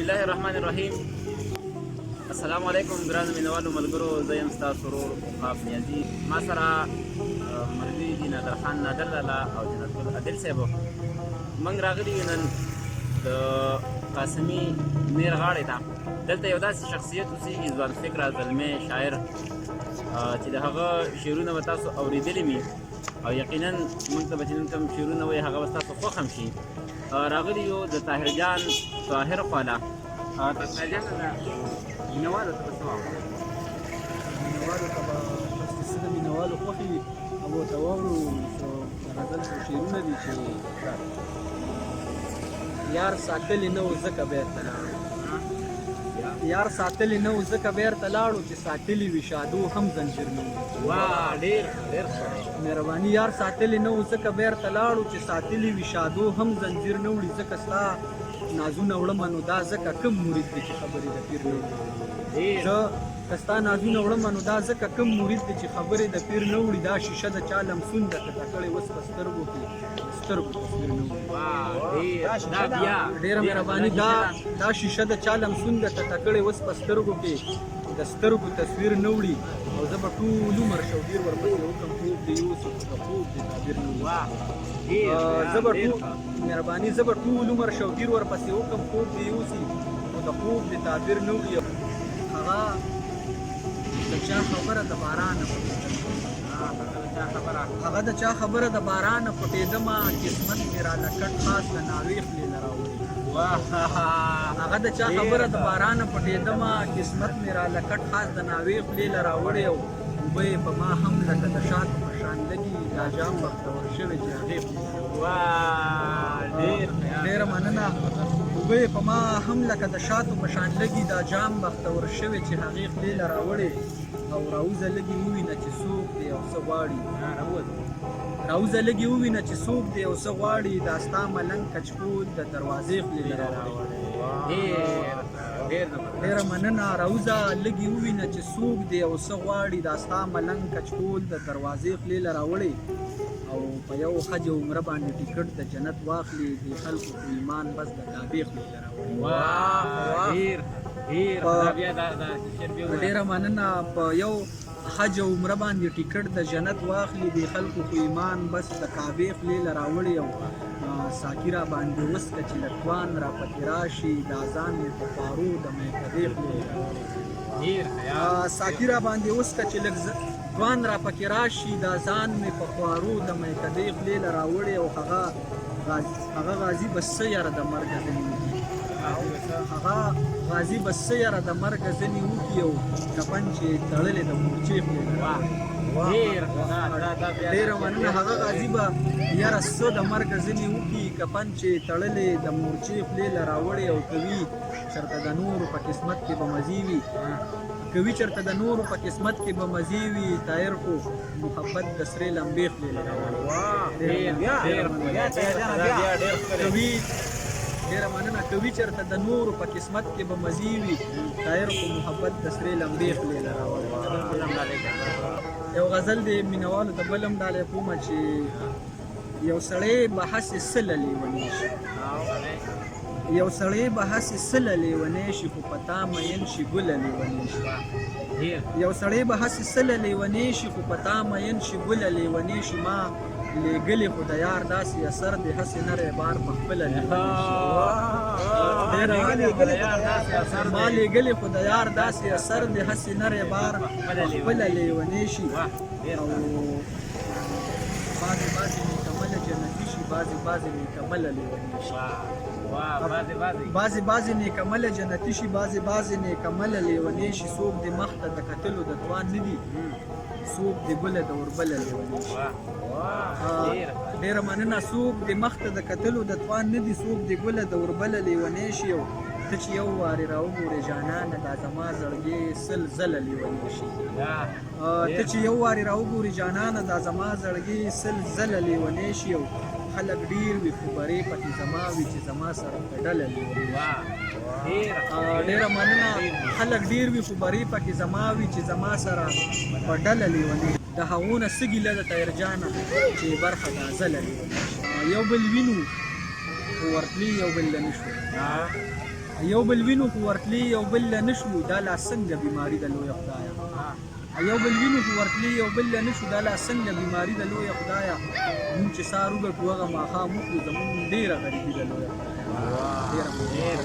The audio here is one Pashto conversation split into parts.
الله الرحمن الرحیم. السلام علیکم ګرانو مینوالو ملګرو، زه یم ستاسو ورور وقاف نیازي. ما سره ملګري دي نادر خان نادر لالا او جنت ګل عادل صاحب. موږ راغلي یو نن د قاسمي میر غاړې ته. دلته یو داسې شخصیت اوسېږي، ځوان فکره زلمی شاعر، چې د هغه شعرونه به تاسو اورېدلي وي او یقینا موږ ته به چې نن کوم شعرونه وایي هغه به ستاسو خوښ هم شي. راغلي یو د طاهر جان طاهر خواله. طاهر جان مینوالو ته به څه واورو؟ مینوالو ته به څه د مینوالو خوښې وي او ورته واورو. غزل څو شعرونه دي چې یار ساتلې نه و ځکه بېرته لاړو، یار ساتلې نه و ځکه بېرته لاړو، چې ساتلې وي شادو هم زنجیر نه وي. ډېر ډېر مهرباني. یار ساتلې نه و ځکه بېرته لاړو، چې ساتلې وي شادو هم زنجیر نه وړي. ځکه ستا نازونه وړمه نو دا ځکه کم مرید دی چې خبرې د پیر نه وړي. زه که ستا نازونه وړمه نو دا ځکه کم مرید دی چې خبرې د پیر نه وړي. دا شیشه د چا لمسون ده کته کړې اوس په سترګو کې سترګو تصویر نه وړي. ډېره مهرباني. دا شیشه د چا لمسون ده کته کړې اوس په سترګو کې د سترګو تصویر نه وړي. او زه به ټول عمر شوګیر ورپسې وکړم، خوب دې یوسف د خوب دې تعبیر نه وړي. زه به مهرباني زه به ټول عمر شوګیر ورپسې وکړم، خوب دې یوسي او د خوب دې تعبیر نه وړي. هغه د چا خبره د بارانه هغه د چا خبره د بارانه پټېدمه، قسمت مې راله کټ خاص د ناوې خولې نه راوړي. هغه د چا خبره د بارانه پټېدمه، قسمت مې راله کټ خاص د ناوې خولې نه راوړي. او اوبه یې په ما هم لکه د شاتو په شان لګي، دا جام بختور شوی چې هغې ډېره مننه. اوبه یې په ما هم لکه د شاتو په شان لګي، دا جام بختور شوی چې هغې خولې له راوړې. او راوځه لږې ووینه چې څوک دی او څه غواړي، راوځه لږې ووینه چې څوک دی او څه غواړي. دا ستا ملنګ کچکول د دروازې خولې له راوړې. ډېره مننه. راوځه لږې ووینه چې څوک دی او څه غواړي. دا ستا ملنګ کچکول د دروازې خولې له راوړې. او په یو حج عمره باندې ټیکټ د جنت واخلي، د خلکو په ایمان بس د کعبې خولې له راوړې. ډېره مننه. په یو حج او عمره باندې ټیکټ د جنت واخلي، د خلکو په ایمان بس د کعبې خولې له راوړي. او ساقي را باندې وسکه چې لږ توان را پکې راشي، دا ځان مې په خوارو د میکدې خولې له راوړي. ساقي را باندې وسکه چې لږ توان را پکې راشي، دا ځان مې په خوارو د میکدې خولې له راوړي. او هغه غازي بس څه یاره د مرګه ځنې وکړي، هغه غازي بس څه یاره د مرګه ځنې وکړي. او کفن چې تړلې د مورچې خولې له راوړي. ډېره مننه. هغه غازي به یاره څه د مرګه ځنې وکړي، کفن چې تړلې د مورچې خولې له راوړي. او کوي چېرته د نورو په قسمت کې به مزې وي، کوي چېرته د نورو په قسمت کې به مزې وي. طاهر خو محبت د سرې لمبې خولې له راوړي. ډېره مننه. کوي چېرته د نورو په قسمت کې به مزې وي. طاهر خو محبت د سرې لمبې خولې له راوړي. یو غزل د مینوالو ته بل هم ډالۍ کومه چې یو سړی به هسې څه لیونی شي، یو سړی به هسې څه لیونی شي، خو په تا مین شي ګله لیونی شي. یو سړی به هسې څه لیونی شي، خو په تا مین شي ګله لیونی شي. ما لېږلې خو د یار داسې اثر دی، هسې نری بار په خپله لیونی شي. ما لېږلې خو د یار داسې اثر دی، هسې نری بار په خپله لیونی شي. او بعضې نیکمله جنتي شي، بعضې نیکمله لیونی شي. بعضې نیکمله جنتي شي، بعضې نیکمله لیونی شي. څوک د مخ ته د کتلو د توان نه دي، څوک د بله د وربله لیونی شي. ډېره مننه. څوک د مخ ته د کتلو د توان نه دي، څوک د بله د وربله لیونی شي. او ته چې یو وارې راوګورې جانانه، دا زما زړګی سل ځله لیونی شي. ته چې یو وارې راوګورې جانانه، دا زما زړګی سل ځله لیونی شي. او خلک ډېر وي خو برې پکې زما وي چې زما سره په ډله لیونی شي. ډېره مننه. خلک ډېر وي خو برې پکې زما وي چې زما سره په ډله لیونی شي. د هغو نه څه ګیله د طاهر جانه چې برخه دا ځله لیونی شي. یو بل وینو خو ورتلي یو بل له نه شو، یو بل وینو خو ورتلي یو بل له نشو دا لا څنګه بیماري ده لویه خدایه یو بل وینو خو ورتلي یو بل له نشو دا لا څنګه بیماري ده لویه خدایه مونږ چې سهار وګټو هغه ماښام وکړو زمونږ ډېره غریبي ده لویه خدایه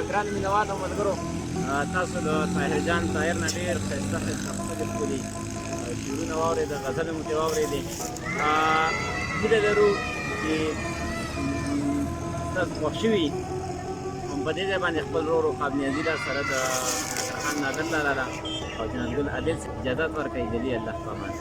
ګران مینوالو ملګرو تاسو د طاهر جان طاهر نه ډېر ښایسته ښایسته ښکلي ښکلي شعرونه واورېده غزلې مو ترې واورېدې هیله لرو چې تاسو خوښ شوي په دې ځای باندې خپل ورور وقاف نیازي له سره د نادرخان نادر لاله او جنت ګل عادل اجازت ورکوي جلي الله په امان